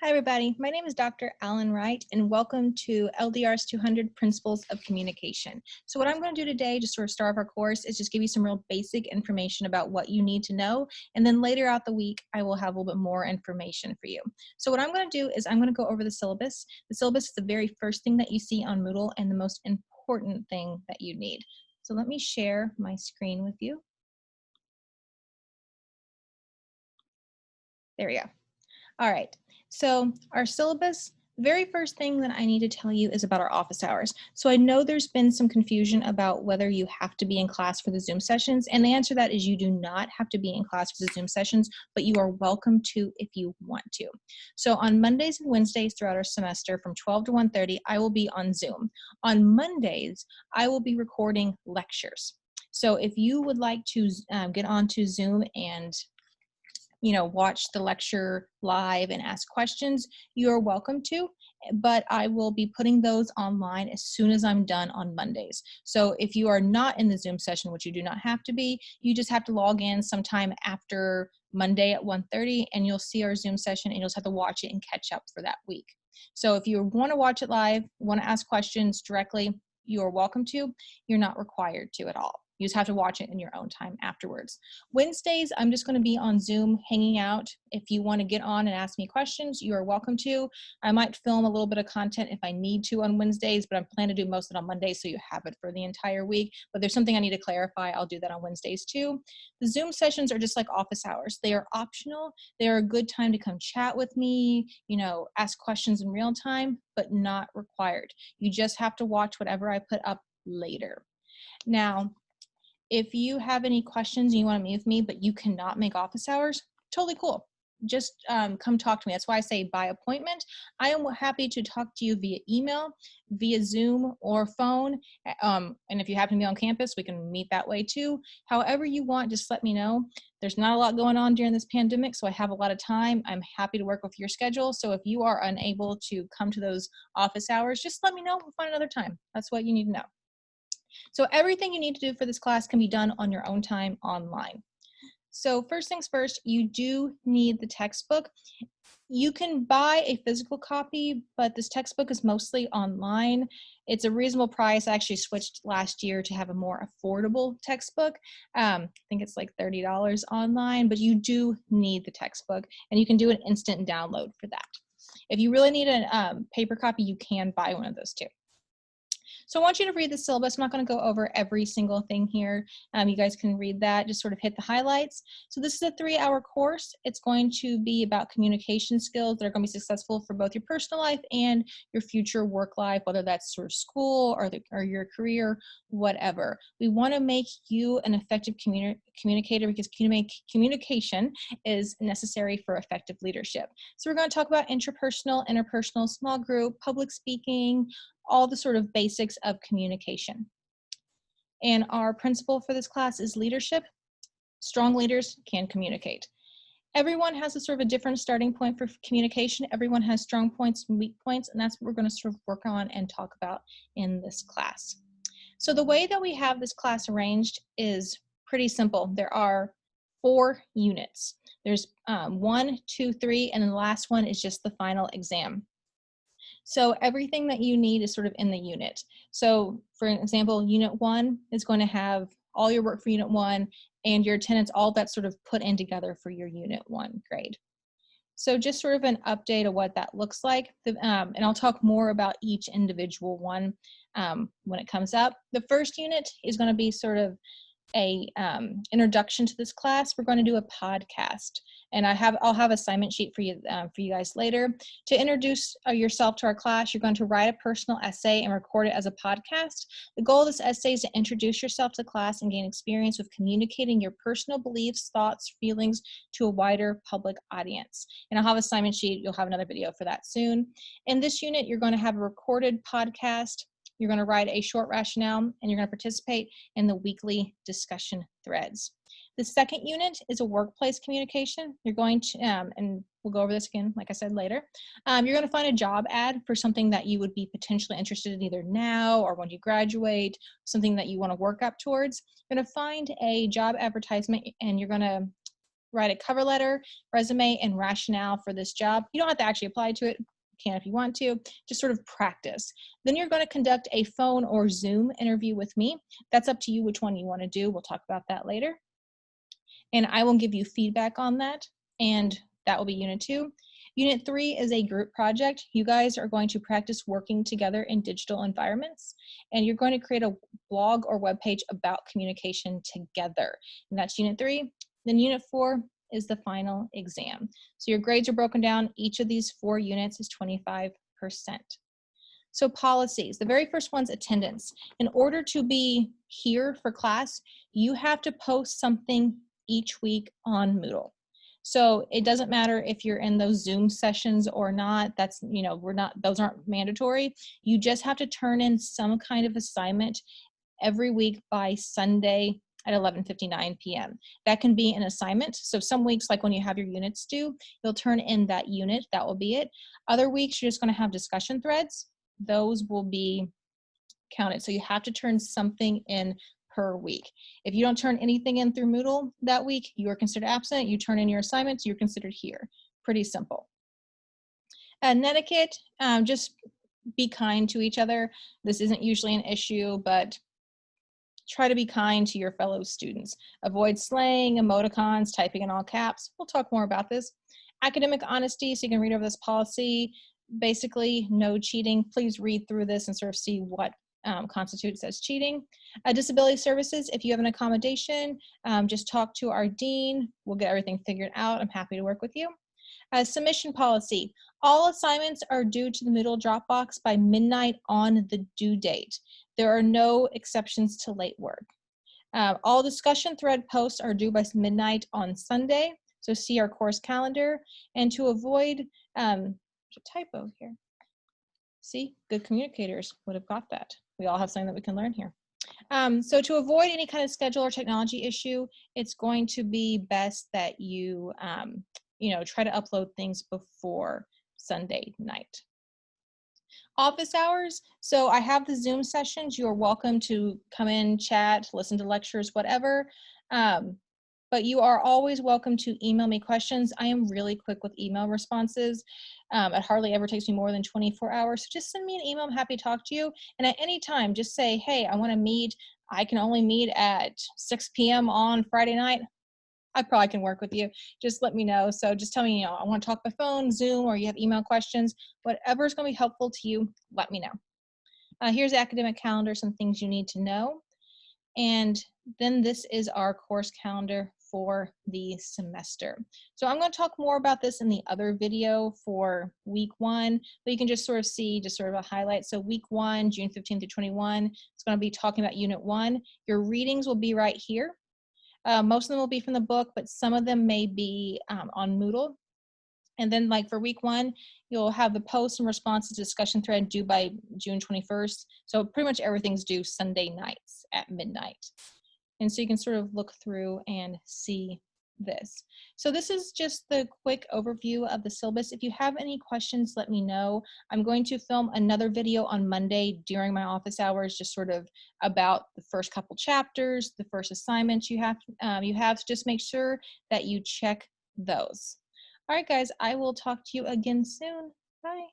Hi, everybody. My name is Dr. Alan Wright, and welcome to LDRS 200 Principles of Communication. So what I'm going to do today, just sort of start off our course, is just give you some real basic information about what you need to know, and then later out the week, I will have a little bit more information for you. So what I'm going to do is I'm going to go over the syllabus. The syllabus is the very first thing that you see on Moodle and the most important thing that you need. So let me share my screen with you. There we go. All right, so our syllabus, the very first thing that I need to tell you is about our office hours. So I know there's been some confusion about whether you have to be in class for the Zoom sessions, and the answer to that is you do not have to be in class for the Zoom sessions, but you are welcome to if you want to. So on Mondays and Wednesdays throughout our semester from 12 to 1:30, I will be on Zoom. On Mondays, I will be recording lectures. So if you would like to get onto Zoom and watch the lecture live and ask questions, you're welcome to, but I will be putting those online as soon as I'm done on Mondays. So if you are not in the Zoom session, which you do not have to be, you just have to log in sometime after Monday at 1:30 and you'll see our Zoom session and you'll just have to watch it and catch up for that week. So if you want to watch it live, want to ask questions directly, you're welcome to. You're not required to at all. You just have to watch it in your own time afterwards. Wednesdays, I'm just going to be on Zoom hanging out. If you want to get on and ask me questions, you are welcome to. I might film a little bit of content if I need to on Wednesdays, but I'm planning to do most of it on Mondays so you have it for the entire week. But there's something I need to clarify, I'll do that on Wednesdays too. The Zoom sessions are just like office hours. They are optional. They are a good time to come chat with me, ask questions in real time, but not required. You just have to watch whatever I put up later. Now, if you have any questions and you want to meet with me, but you cannot make office hours, totally cool. Just come talk to me. That's why I say by appointment. I am happy to talk to you via email, via Zoom, or phone. And if you happen to be on campus, we can meet that way too. However you want, just let me know. There's not a lot going on during this pandemic, so I have a lot of time. I'm happy to work with your schedule. So if you are unable to come to those office hours, just let me know. We'll find another time. That's what you need to know. So everything you need to do for this class can be done on your own time online. So first things first, you do need the textbook. You can buy a physical copy, but this textbook is mostly online. It's a reasonable price. I actually switched last year to have a more affordable textbook. I think it's like $30 online, but you do need the textbook, and you can do an instant download for that. If you really need a paper copy, you can buy one of those too. So I want you to read the syllabus. I'm not going to go over every single thing here. You guys can read that, just sort of hit the highlights. So this is a 3-hour course. It's going to be about communication skills that are going to be successful for both your personal life and your future work life, whether that's sort of school or your career, whatever. We want to make you an effective communicator because communication is necessary for effective leadership. So we're going to talk about intrapersonal, interpersonal, small group, public speaking, all the sort of basics of communication. And our principle for this class is leadership. Strong leaders can communicate. Everyone has a sort of a different starting point for communication. Everyone has strong points and weak points, and that's what we're going to sort of work on and talk about in this class. So the way that we have this class arranged is pretty simple. There are 4 units. There's 1, 2, 3, and then the last one is just the final exam. So everything that you need is sort of in the unit. So for example, unit 1 is going to have all your work for unit 1 and your attendance, all that sort of put in together for your unit 1 grade. So just sort of an update of what that looks like. And I'll talk more about each individual one when it comes up. The first unit is going to be sort of a introduction to this class. We're going to do a podcast, and I'll have assignment sheet for you guys later. To introduce yourself to our class, you're going to write a personal essay and record it as a podcast. The goal of this essay is to introduce yourself to class and gain experience with communicating your personal beliefs, thoughts, feelings to a wider public audience. And I'll have assignment sheet. You'll have another video for that soon. In this unit, you're going to have a recorded podcast. You're going to write a short rationale, and you're going to participate in the weekly discussion threads. The second unit is a workplace communication. You're going to, and we'll go over this again, like I said, later. You're going to find a job ad for something that you would be potentially interested in either now or when you graduate, something that you want to work up towards. You're going to find a job advertisement, and you're going to write a cover letter, resume, and rationale for this job. You don't have to actually apply to it. You can if you want to, just sort of practice. Then you're going to conduct a phone or Zoom interview with me. That's up to you which one you want to do. We'll talk about that later. And I will give you feedback on that. And that will be Unit 2. Unit 3 is a group project. You guys are going to practice working together in digital environments, and you're going to create a blog or web page about communication together. And that's Unit 3. Then Unit 4 is the final exam. So your grades are broken down. Each of these 4 units is 25%. So policies, the very first one's attendance. In order to be here for class, you have to post something each week on Moodle. So it doesn't matter if you're in those Zoom sessions or not. That's, those aren't mandatory. You just have to turn in some kind of assignment every week by Sunday at 11:59 p.m. That can be an assignment. So some weeks, like when you have your units due, you'll turn in that unit. That will be it. Other weeks, you're just going to have discussion threads. Those will be counted. So you have to turn something in per week. If you don't turn anything in through Moodle that week, you are considered absent. You turn in your assignments, you're considered here. Pretty simple. Etiquette, just be kind to each other. This isn't usually an issue, but try to be kind to your fellow students. Avoid slang, emoticons, typing in all caps. We'll talk more about this. Academic honesty, so you can read over this policy. Basically, no cheating. Please read through this and sort of see what constitutes as cheating. Disability services, if you have an accommodation, just talk to our dean. We'll get everything figured out. I'm happy to work with you. Submission policy. All assignments are due to the Moodle Dropbox by midnight on the due date. There are no exceptions to late work. All discussion thread posts are due by midnight on Sunday, so see our course calendar. And to avoid, there's a typo here. See, good communicators would have got that. We all have something that we can learn here. So to avoid any kind of schedule or technology issue, it's going to be best that you, try to upload things before Sunday night. Office hours. So I have the Zoom sessions. You're welcome to come in, chat, listen to lectures, whatever. But you are always welcome to email me questions. I am really quick with email responses. It hardly ever takes me more than 24 hours. So just send me an email. I'm happy to talk to you. And at any time, just say, hey, I want to meet. I can only meet at 6 p.m. on Friday night. I probably can work with you. Just let me know. So just tell me, I want to talk by phone, Zoom, or you have email questions. Whatever is going to be helpful to you, let me know. Here's the academic calendar, some things you need to know. And then this is our course calendar for the semester. So I'm going to talk more about this in the other video for week 1, but you can just sort of see, just sort of a highlight. So week 1, June 15th through 21, it's going to be talking about unit 1. Your readings will be right here. Most of them will be from the book, but some of them may be on Moodle. And then like for week 1, you'll have the post and responses discussion thread due by June 21st. So pretty much everything's due Sunday nights at midnight. And so you can sort of look through and see this. So this is just the quick overview of the syllabus. If you have any questions, let me know. I'm going to film another video on Monday during my office hours, just sort of about the first couple chapters, the first assignments you have to just make sure that you check those. All right, guys, I will talk to you again soon. Bye.